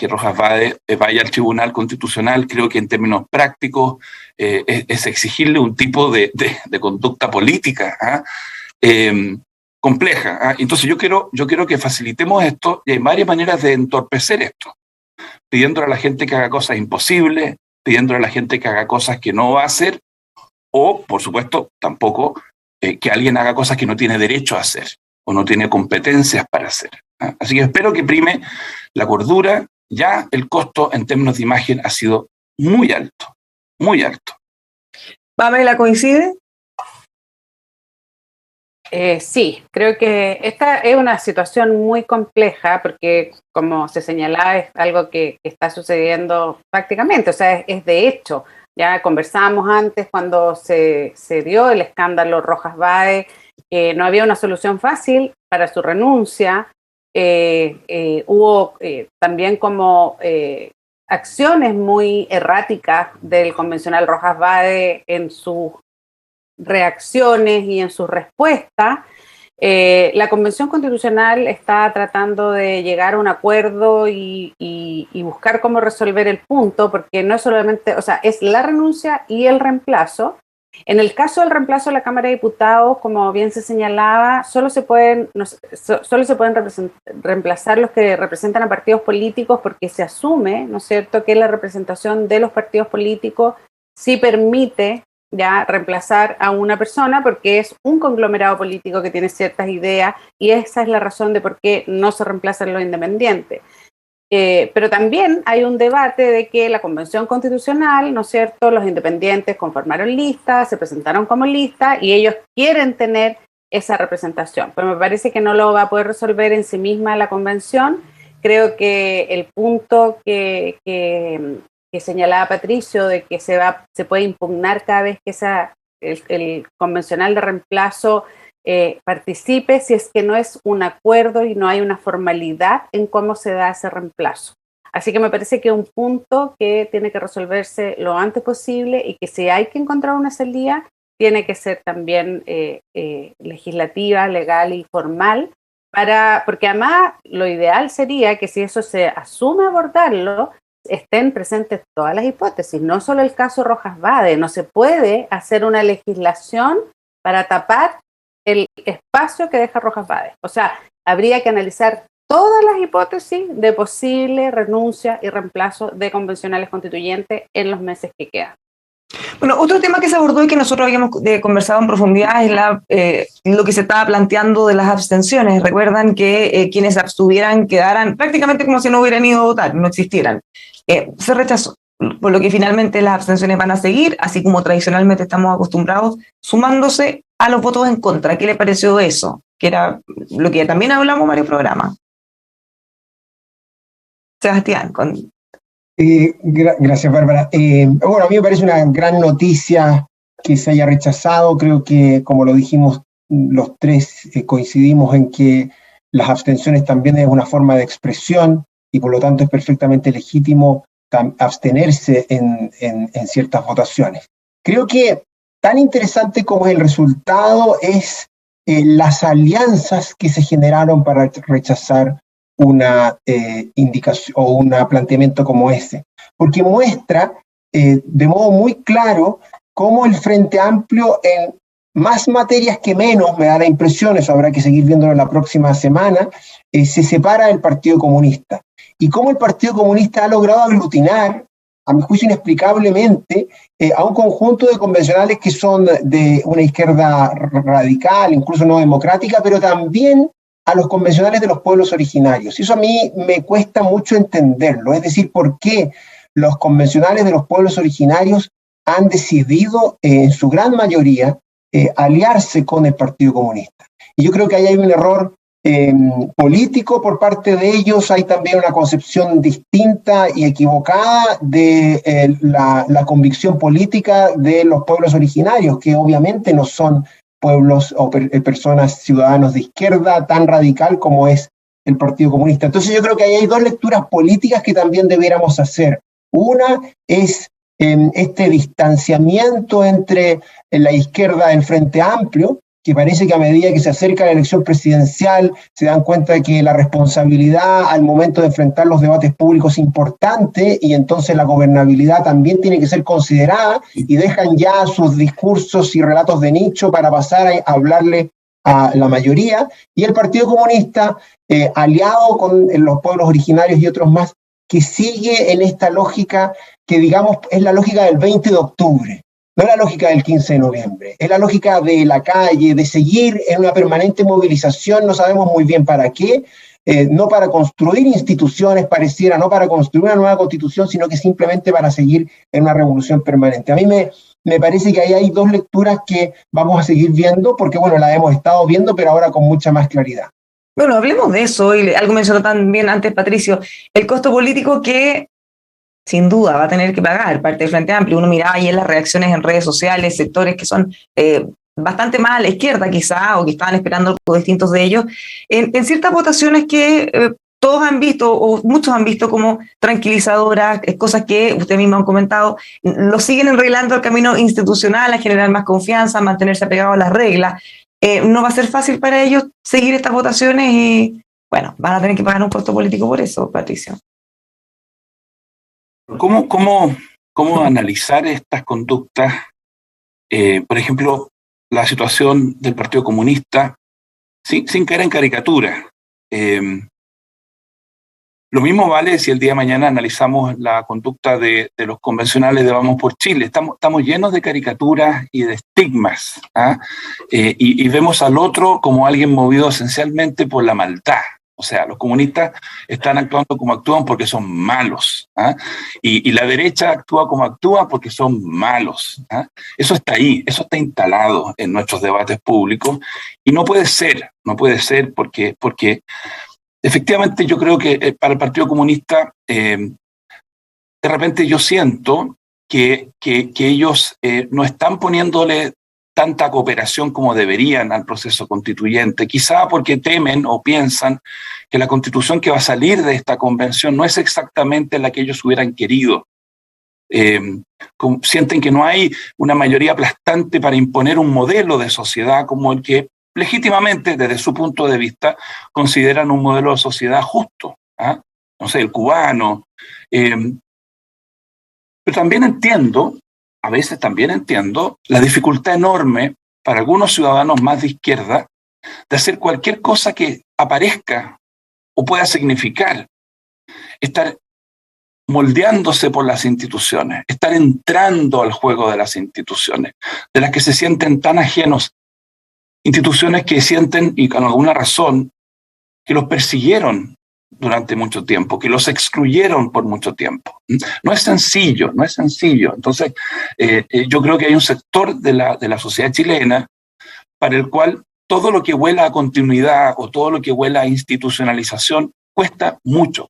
Rojas Vade vaya al Tribunal Constitucional. Creo que en términos prácticos es exigirle un tipo de conducta política compleja. Entonces yo quiero que facilitemos esto, y hay varias maneras de entorpecer esto, pidiéndole a la gente que haga cosas imposibles, pidiéndole a la gente que haga cosas que no va a hacer, o, por supuesto, tampoco que alguien haga cosas que no tiene derecho a hacer o no tiene competencias para hacer. Así que espero que prime la cordura. Ya el costo en términos de imagen ha sido muy alto, muy alto. ¿Pamela coincide? Sí, creo que esta es una situación muy compleja porque, como se señalaba, es algo que está sucediendo prácticamente, o sea, es de hecho. Ya conversábamos antes cuando se dio el escándalo Rojas Vade, que no había una solución fácil para su renuncia. Hubo también como acciones muy erráticas del convencional Rojas Vade en sus reacciones y en sus respuestas. La Convención Constitucional está tratando de llegar a un acuerdo y buscar cómo resolver el punto, porque no es solamente, o sea, es la renuncia y el reemplazo. En el caso del reemplazo de la Cámara de Diputados, como bien se señalaba, solo se pueden reemplazar los que representan a partidos políticos, porque se asume, ¿no es cierto?, que la representación de los partidos políticos sí permite ya reemplazar a una persona, porque es un conglomerado político que tiene ciertas ideas, y esa es la razón de por qué no se reemplazan los independientes. Pero también hay un debate de que la Convención Constitucional, ¿no es cierto?, los independientes conformaron listas, se presentaron como lista y ellos quieren tener esa representación. Pero me parece que no lo va a poder resolver en sí misma la Convención. Creo que el punto que señalaba Patricio, de que se puede impugnar cada vez que el convencional de reemplazo participe, si es que no es un acuerdo y no hay una formalidad en cómo se da ese reemplazo. Así que me parece que es un punto que tiene que resolverse lo antes posible, y que si hay que encontrar una salida, tiene que ser también legislativa, legal y formal, porque además lo ideal sería que si eso se asume abordarlo, estén presentes todas las hipótesis, no solo el caso Rojas Vade. No se puede hacer una legislación para tapar el espacio que deja Rojas Vade. O sea, habría que analizar todas las hipótesis de posible renuncia y reemplazo de convencionales constituyentes en los meses que quedan. Bueno, otro tema que se abordó y que nosotros habíamos conversado en profundidad es lo que se estaba planteando de las abstenciones. Recuerdan que quienes se abstuvieran quedaran prácticamente como si no hubieran ido a votar, no existieran. Se rechazó, por lo que finalmente las abstenciones van a seguir, así como tradicionalmente estamos acostumbrados, sumándose a los votos en contra. ¿Qué le pareció eso? Que era lo que también hablamos en varios programas. Sebastián, gracias, Bárbara. Bueno, a mí me parece una gran noticia que se haya rechazado. Creo que, como lo dijimos, los tres coincidimos en que las abstenciones también es una forma de expresión, y por lo tanto es perfectamente legítimo abstenerse en ciertas votaciones. Creo que tan interesante como el resultado es las alianzas que se generaron para rechazar una indicación o un planteamiento como ese, porque muestra de modo muy claro cómo el Frente Amplio, en más materias que menos, me da la impresión, eso habrá que seguir viéndolo la próxima semana, se separa del Partido Comunista, y cómo el Partido Comunista ha logrado aglutinar, a mi juicio inexplicablemente, a un conjunto de convencionales que son de una izquierda radical, incluso no democrática, pero también a los convencionales de los pueblos originarios. Y eso a mí me cuesta mucho entenderlo, es decir, por qué los convencionales de los pueblos originarios han decidido, en su gran mayoría, aliarse con el Partido Comunista. Y yo creo que ahí hay un error político por parte de ellos. Hay también una concepción distinta y equivocada de la convicción política de los pueblos originarios, que obviamente no son pueblos o personas, ciudadanos de izquierda tan radical como es el Partido Comunista. Entonces yo creo que ahí hay dos lecturas políticas que también debiéramos hacer. Una es este distanciamiento entre la izquierda del Frente Amplio, que parece que a medida que se acerca la elección presidencial se dan cuenta de que la responsabilidad al momento de enfrentar los debates públicos es importante y entonces la gobernabilidad también tiene que ser considerada y dejan ya sus discursos y relatos de nicho para pasar a hablarle a la mayoría, y el Partido Comunista, aliado con los pueblos originarios y otros más, que sigue en esta lógica que digamos es la lógica del 20 de octubre. No es la lógica del 15 de noviembre, es la lógica de la calle, de seguir en una permanente movilización, no sabemos muy bien para qué, no para construir instituciones, pareciera, no para construir una nueva constitución, sino que simplemente para seguir en una revolución permanente. A mí me parece que ahí hay dos lecturas que vamos a seguir viendo, porque bueno, las hemos estado viendo, pero ahora con mucha más claridad. Bueno, hablemos de eso, y algo mencionó también antes Patricio, el costo político que sin duda va a tener que pagar parte del Frente Amplio. Uno mira ahí en las reacciones en redes sociales, sectores que son bastante más a la izquierda quizá, o que estaban esperando algo distintos de ellos, en ciertas votaciones que todos han visto, o muchos han visto como tranquilizadoras, cosas que ustedes mismos han comentado, lo siguen enreglando el camino institucional, a generar más confianza, a mantenerse apegados a las reglas. No va a ser fácil para ellos seguir estas votaciones y, bueno, van a tener que pagar un costo político por eso, Patricio. ¿Cómo analizar estas conductas? Por ejemplo, la situación del Partido Comunista, sin caer en caricatura. Lo mismo vale si el día de mañana analizamos la conducta de los convencionales de Vamos por Chile. Estamos llenos de caricaturas y de estigmas, ¿ah? Y vemos al otro como alguien movido esencialmente por la maldad. O sea, los comunistas están actuando como actúan porque son malos, ¿ah? Y la derecha actúa como actúa porque son malos, ¿ah? Eso está ahí, eso está instalado en nuestros debates públicos y no puede ser porque efectivamente yo creo que para el Partido Comunista de repente yo siento que ellos no están poniéndole tanta cooperación como deberían al proceso constituyente, quizá porque temen o piensan que la constitución que va a salir de esta convención no es exactamente la que ellos hubieran querido. Sienten que no hay una mayoría aplastante para imponer un modelo de sociedad como el que legítimamente, desde su punto de vista, consideran un modelo de sociedad justo, ¿ah? No sé, el cubano. Pero también entiendo, a veces también entiendo, la dificultad enorme para algunos ciudadanos más de izquierda de hacer cualquier cosa que aparezca o pueda significar estar moldeándose por las instituciones, estar entrando al juego de las instituciones, de las que se sienten tan ajenos, instituciones que sienten, y con alguna razón, que los persiguieron durante mucho tiempo, que los excluyeron por mucho tiempo. No es sencillo, no es sencillo. Entonces, yo creo que hay un sector de la sociedad chilena para el cual todo lo que huela a continuidad o todo lo que huela a institucionalización cuesta mucho,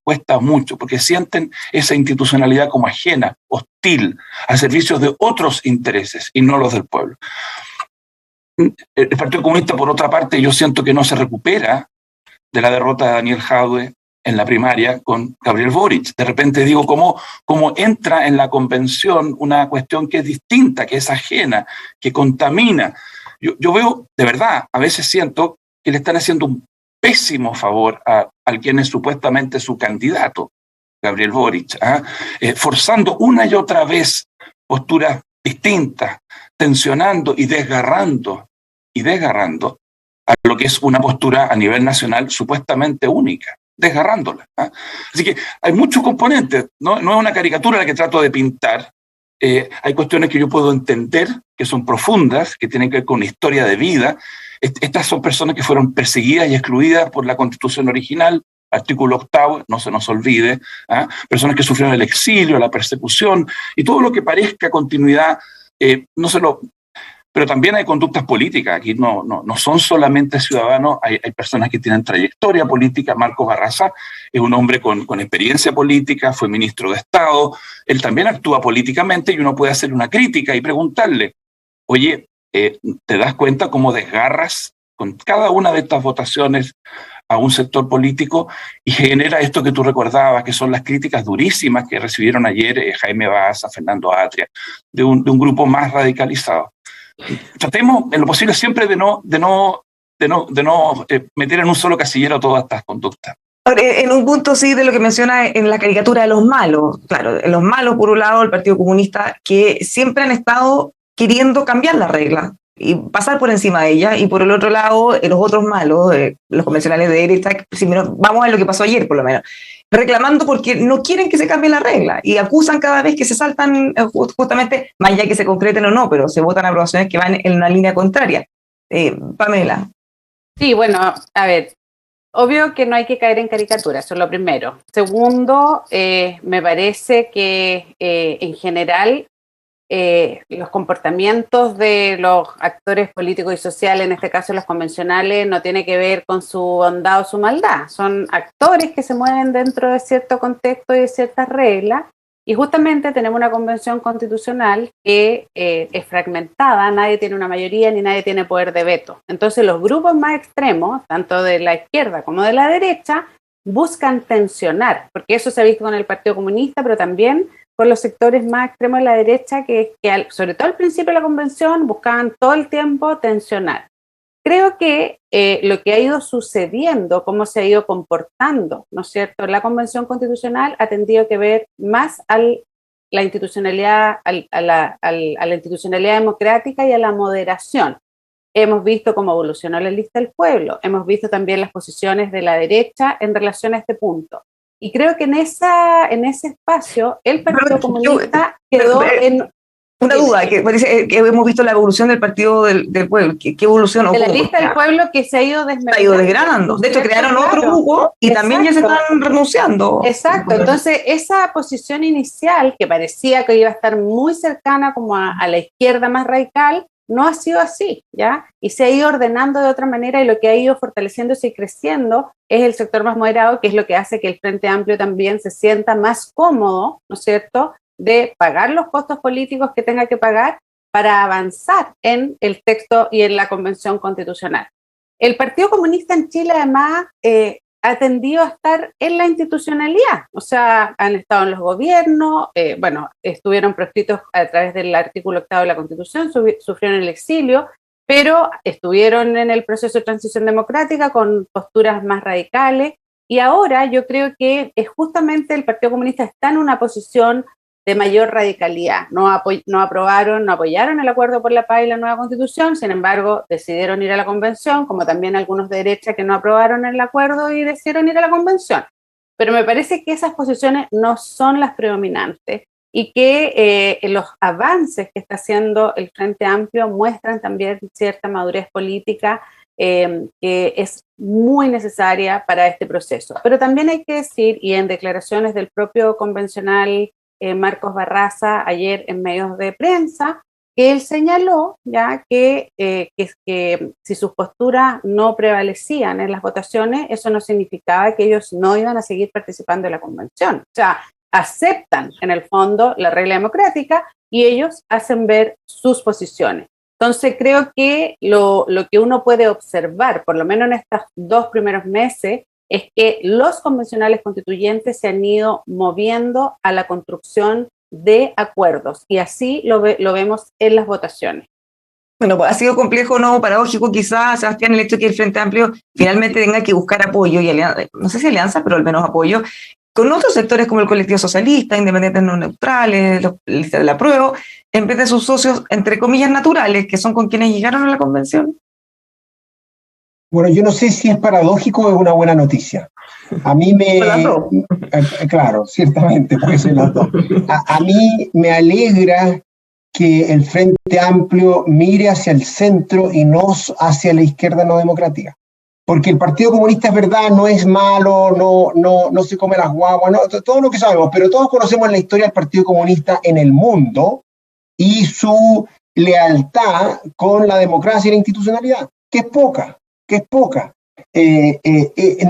porque sienten esa institucionalidad como ajena, hostil, al servicio de otros intereses y no los del pueblo. El Partido Comunista, por otra parte, yo siento que no se recupera de la derrota de Daniel Jadwe en la primaria con Gabriel Boric. De repente digo, ¿cómo entra en la convención una cuestión que es distinta, que es ajena, que contamina? Yo veo, de verdad, a veces siento que le están haciendo un pésimo favor a quien es supuestamente su candidato, Gabriel Boric, forzando una y otra vez posturas distintas, tensionando y desgarrando a lo que es una postura a nivel nacional supuestamente única, desgarrándola. Así que hay muchos componentes, no es una caricatura la que trato de pintar. Hay cuestiones que yo puedo entender, que son profundas, que tienen que ver con una historia de vida. Estas son personas que fueron perseguidas y excluidas por la Constitución original, artículo 8, no se nos olvide, personas que sufrieron el exilio, la persecución, y todo lo que parezca continuidad, pero también hay conductas políticas. Aquí no son solamente ciudadanos, hay personas que tienen trayectoria política. Marcos Barraza es un hombre con experiencia política, fue ministro de Estado, él también actúa políticamente y uno puede hacer una crítica y preguntarle, oye, ¿te das cuenta cómo desgarras con cada una de estas votaciones a un sector político y genera esto que tú recordabas, que son las críticas durísimas que recibieron ayer Jaime Baza, Fernando Atria, de un grupo más radicalizado. Tratemos en lo posible siempre de no meter en un solo casillero todas estas conductas. En un punto sí de lo que menciona en la caricatura de los malos, claro, los malos por un lado el Partido Comunista, que siempre han estado queriendo cambiar la regla y pasar por encima de ella, y por el otro lado los otros malos, los convencionales de derecha, vamos a lo que pasó ayer por lo menos, reclamando porque no quieren que se cambie la regla y acusan cada vez que se saltan justamente, más allá que se concreten o no, pero se votan aprobaciones que van en una línea contraria. Pamela. Sí, bueno, a ver, obvio que no hay que caer en caricatura, eso es lo primero. Segundo, me parece que en general los comportamientos de los actores políticos y sociales, en este caso los convencionales, no tiene que ver con su bondad o su maldad. Son actores que se mueven dentro de cierto contexto y de ciertas reglas. Y justamente tenemos una convención constitucional que es fragmentada, nadie tiene una mayoría ni nadie tiene poder de veto. Entonces los grupos más extremos, tanto de la izquierda como de la derecha, buscan tensionar, porque eso se ha visto con el Partido Comunista, pero también con los sectores más extremos de la derecha que sobre todo al principio de la convención buscaban todo el tiempo tensionar. Creo que lo que ha ido sucediendo, cómo se ha ido comportando, ¿no es cierto?, la Convención Constitucional ha tenido que ver más a la institucionalidad, a la institucionalidad democrática y a la moderación. Hemos visto cómo evolucionó la lista del pueblo, hemos visto también las posiciones de la derecha en relación a este punto. Y creo que en ese espacio el Partido Comunista quedó en... Una duda, que parece que hemos visto la evolución del Partido del Pueblo. ¿Qué evolución? De la lista del pueblo que se ha ido desmembrando. Se ha ido desgranando. De hecho, crearon otro grupo y también ya se están renunciando. Exacto. Entonces, esa posición inicial, que parecía que iba a estar muy cercana como a la izquierda más radical, no ha sido así, ¿ya? Y se ha ido ordenando de otra manera, y lo que ha ido fortaleciéndose y creciendo es el sector más moderado, que es lo que hace que el Frente Amplio también se sienta más cómodo, ¿no es cierto?, de pagar los costos políticos que tenga que pagar para avanzar en el texto y en la Convención Constitucional. El Partido Comunista en Chile, además, ha tendido a estar en la institucionalidad, o sea, han estado en los gobiernos, estuvieron proscritos a través del artículo 8 de la Constitución, sufrieron el exilio, pero estuvieron en el proceso de transición democrática con posturas más radicales, y ahora yo creo que es justamente el Partido Comunista está en una posición de mayor radicalidad. No apoyaron el acuerdo por la paz y la nueva constitución, sin embargo, decidieron ir a la convención, como también algunos de derecha que no aprobaron el acuerdo y decidieron ir a la convención. Pero me parece que esas posiciones no son las predominantes y que los avances que está haciendo el Frente Amplio muestran también cierta madurez política que es muy necesaria para este proceso. Pero también hay que decir, y en declaraciones del propio convencional Marcos Barraza ayer en medios de prensa, que él señaló ya que si sus posturas no prevalecían en las votaciones, eso no significaba que ellos no iban a seguir participando en la convención. O sea, aceptan en el fondo la regla democrática y ellos hacen ver sus posiciones. Entonces creo que lo que uno puede observar, por lo menos en estos 2 primeros meses, es que los convencionales constituyentes se han ido moviendo a la construcción de acuerdos, y así lo vemos en las votaciones. Bueno, pues ha sido complejo, no paradójico quizás, Sebastián, el hecho de que el Frente Amplio finalmente tenga que buscar apoyo, y alianza, no sé si alianza, pero al menos apoyo, con otros sectores como el colectivo socialista, independientes no neutrales, el apruebo, en vez de sus socios, entre comillas, naturales, que son con quienes llegaron a la convención. Bueno, yo no sé si es paradójico o es una buena noticia. A mí claro, ciertamente, puede ser las dos. A mí me alegra que el Frente Amplio mire hacia el centro y no hacia la izquierda no democrática. Porque el Partido Comunista, es verdad, no es malo, no se come las guaguas, todo lo que sabemos, pero todos conocemos la historia del Partido Comunista en el mundo y su lealtad con la democracia y la institucionalidad, que es poca.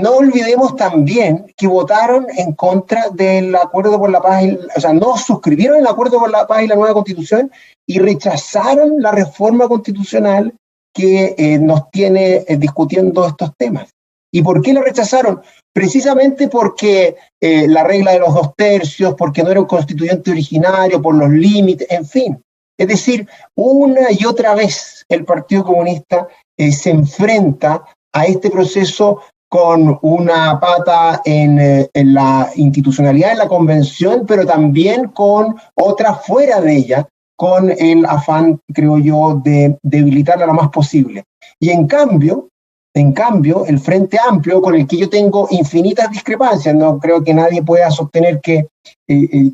No olvidemos también que votaron en contra del acuerdo por la paz, o sea, no suscribieron el acuerdo por la paz y la nueva constitución y rechazaron la reforma constitucional que nos tiene discutiendo estos temas. ¿Y por qué la rechazaron? Precisamente porque la regla de los 2/3, porque no era un constituyente originario, por los límites, en fin. Es decir, una y otra vez el Partido Comunista se enfrenta a este proceso con una pata en la institucionalidad de la convención, pero también con otra fuera de ella, con el afán, creo yo, de debilitarla lo más posible. Y en cambio, el Frente Amplio, con el que yo tengo infinitas discrepancias, no creo que nadie pueda sostener que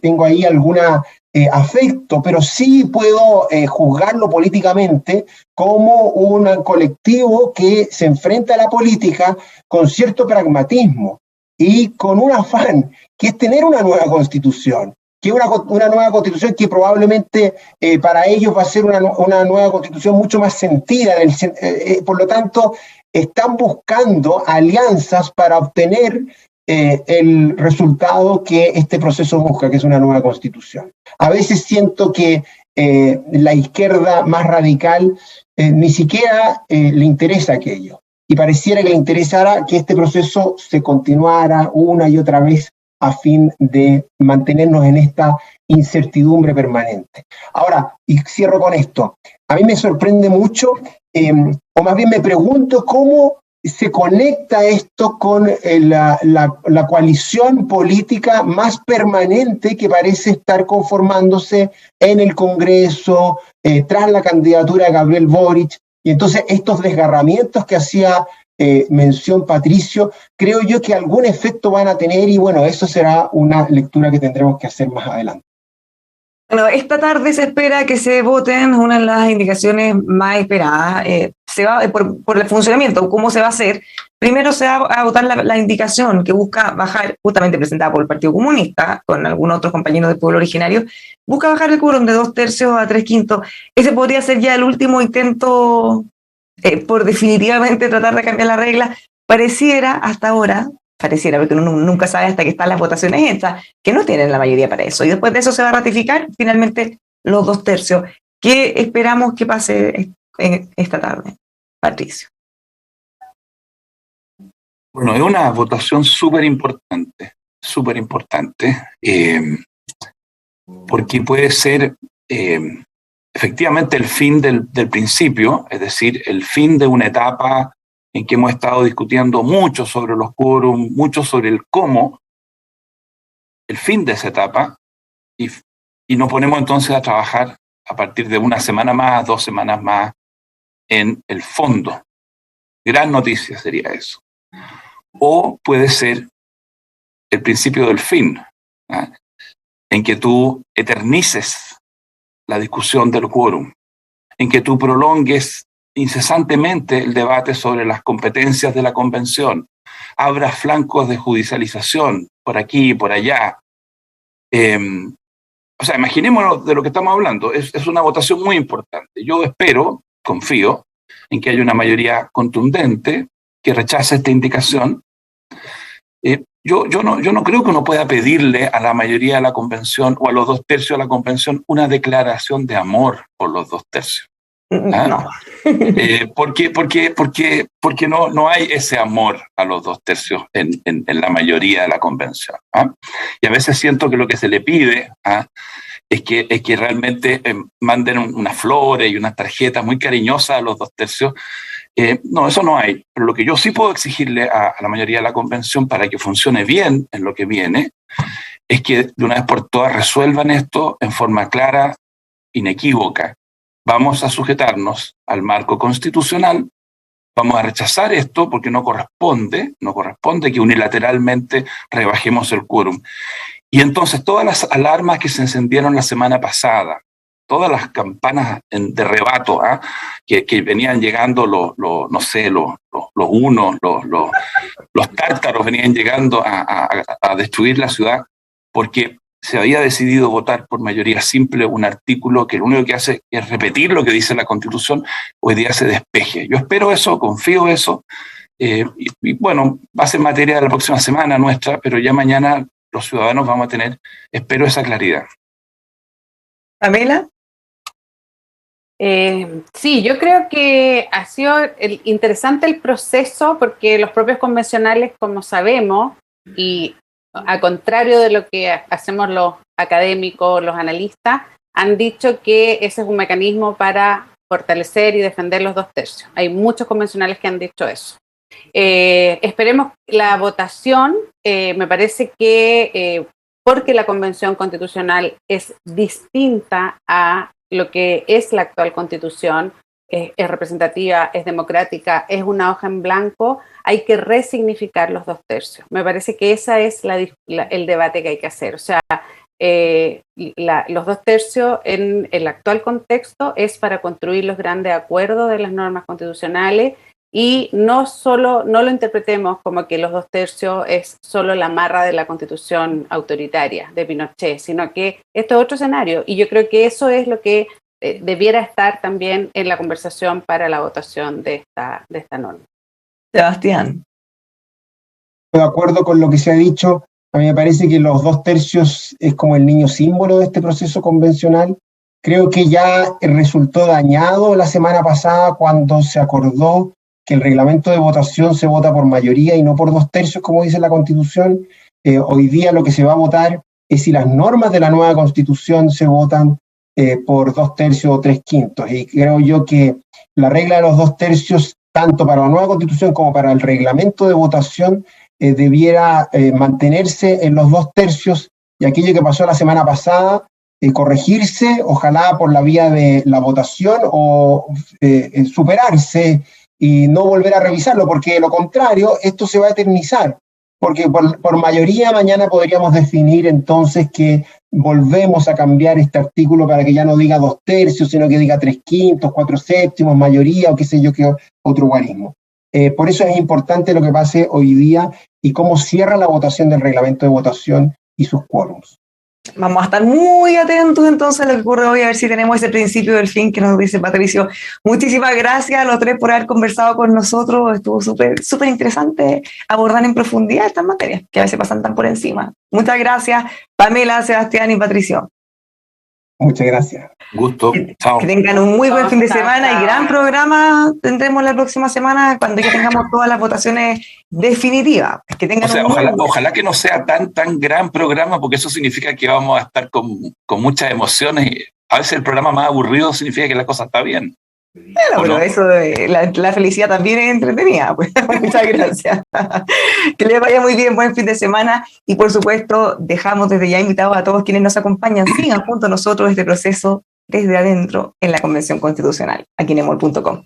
tengo ahí alguna afecto, pero sí puedo juzgarlo políticamente como un colectivo que se enfrenta a la política con cierto pragmatismo y con un afán, que es tener una nueva constitución, que una nueva constitución que probablemente para ellos va a ser una nueva constitución mucho más sentida. Por lo tanto, están buscando alianzas para obtener el resultado que este proceso busca, que es una nueva constitución. A veces siento que la izquierda más radical ni siquiera le interesa aquello, y pareciera que le interesara que este proceso se continuara una y otra vez a fin de mantenernos en esta incertidumbre permanente. Ahora, y cierro con esto, a mí me sorprende mucho, o más bien me pregunto cómo se conecta esto con la coalición política más permanente que parece estar conformándose en el Congreso, tras la candidatura de Gabriel Boric, y entonces estos desgarramientos que hacía mención Patricio, creo yo que algún efecto van a tener, y bueno, eso será una lectura que tendremos que hacer más adelante. Bueno, esta tarde se espera que se voten una de las indicaciones más esperadas. Se va por el funcionamiento, cómo se va a hacer. Primero se va a votar la indicación que busca bajar, justamente presentada por el Partido Comunista, con algunos otros compañeros del pueblo originario, busca bajar el quórum de 2/3 a 3/5. Ese podría ser ya el último intento por definitivamente tratar de cambiar la regla. Pareciera hasta ahora, porque uno nunca sabe hasta que están las votaciones hechas, que no tienen la mayoría para eso. Y después de eso se va a ratificar finalmente los 2/3. ¿Qué esperamos que pase esta tarde, Patricio? Bueno, es una votación súper importante, porque puede ser efectivamente el fin del principio, es decir, el fin de una etapa en que hemos estado discutiendo mucho sobre los quórum, mucho sobre el cómo, el fin de esa etapa, y nos ponemos entonces a trabajar a partir de una semana más, 2 semanas más, en el fondo. Gran noticia sería eso. O puede ser el principio del fin, ¿eh? En que tú eternices la discusión del quórum, en que tú prolongues incesantemente el debate sobre las competencias de la convención, abras flancos de judicialización por aquí y por allá. O sea, imaginémonos de lo que estamos hablando. Es una votación muy importante. Yo espero, confío, en que haya una mayoría contundente que rechace esta indicación. Yo no creo que uno pueda pedirle a la mayoría de la convención o a los 2/3 de la convención una declaración de amor por los 2/3. ¿Ah? No. Porque no hay ese amor a los 2/3 en la mayoría de la convención. ¿Ah? Y a veces siento que lo que se le pide es que realmente manden unas flores y unas tarjetas muy cariñosas a los 2/3. No, eso no hay. Pero lo que yo sí puedo exigirle a la mayoría de la convención para que funcione bien en lo que viene es que de una vez por todas resuelvan esto en forma clara, inequívoca. Vamos a sujetarnos al marco constitucional, vamos a rechazar esto porque no corresponde que unilateralmente rebajemos el quórum. Y entonces todas las alarmas que se encendieron la semana pasada, todas las campanas de rebato que venían llegando los tártaros venían llegando a destruir la ciudad porque se había decidido votar por mayoría simple un artículo que lo único que hace es repetir lo que dice la Constitución, hoy día se despeje. Yo espero eso, confío eso, y bueno, va a ser materia de la próxima semana nuestra, pero ya mañana los ciudadanos vamos a tener, espero, esa claridad. ¿Pamela? Sí, yo creo que ha sido interesante el proceso porque los propios convencionales, como sabemos, y a contrario de lo que hacemos los académicos, los analistas, han dicho que ese es un mecanismo para fortalecer y defender los 2/3. Hay muchos convencionales que han dicho eso. Esperemos la votación. Me parece que porque la Convención Constitucional es distinta a lo que es la actual Constitución, es representativa, es democrática, es una hoja en blanco, hay que resignificar los 2/3. Me parece que ese es el debate que hay que hacer. O sea, los 2/3 en el actual contexto es para construir los grandes acuerdos de las normas constitucionales y no lo interpretemos como que los 2/3 es solo la marra de la constitución autoritaria de Pinochet, sino que esto es otro escenario y yo creo que eso es lo que debiera estar también en la conversación para la votación de esta norma. Sebastián. De acuerdo con lo que se ha dicho, a mí me parece que los 2/3 es como el niño símbolo de este proceso convencional. Creo que ya resultó dañado la semana pasada cuando se acordó que el reglamento de votación se vota por mayoría y no por 2/3, como dice la Constitución. Hoy día lo que se va a votar es si las normas de la nueva Constitución se votan por 2/3 o 3/5. Y creo yo que la regla de los 2/3, tanto para la nueva Constitución como para el reglamento de votación, debiera mantenerse en los 2/3 y aquello que pasó la semana pasada, corregirse, ojalá por la vía de la votación o superarse y no volver a revisarlo, porque de lo contrario, esto se va a eternizar, porque por mayoría mañana podríamos definir entonces que volvemos a cambiar este artículo para que ya no diga 2/3, sino que diga 3/5, 4/7, mayoría o qué sé yo, qué otro guarismo. Por eso es importante lo que pase hoy día y cómo cierra la votación del reglamento de votación y sus quórums. Vamos a estar muy atentos entonces a lo que ocurre hoy, a ver si tenemos ese principio del fin que nos dice Patricio. Muchísimas gracias a los tres por haber conversado con nosotros. Estuvo súper interesante abordar en profundidad estas materias que a veces pasan tan por encima. Muchas gracias, Pamela, Sebastián y Patricio. Muchas gracias. Gusto. Chao. Que tengan un muy buen fin de semana y gran programa tendremos la próxima semana cuando ya tengamos todas las votaciones definitivas. Que tengan ojalá que no sea tan gran programa, porque eso significa que vamos a estar con muchas emociones. A veces el programa más aburrido significa que la cosa está bien. Bueno, pero no? Eso, la felicidad también es entretenida. Pues. Muchas gracias. Que les vaya muy bien, buen fin de semana. Y por supuesto, dejamos desde ya invitados a todos quienes nos acompañan. Sigan junto a nosotros este proceso desde adentro en la Convención Constitucional, aquí en emol.com.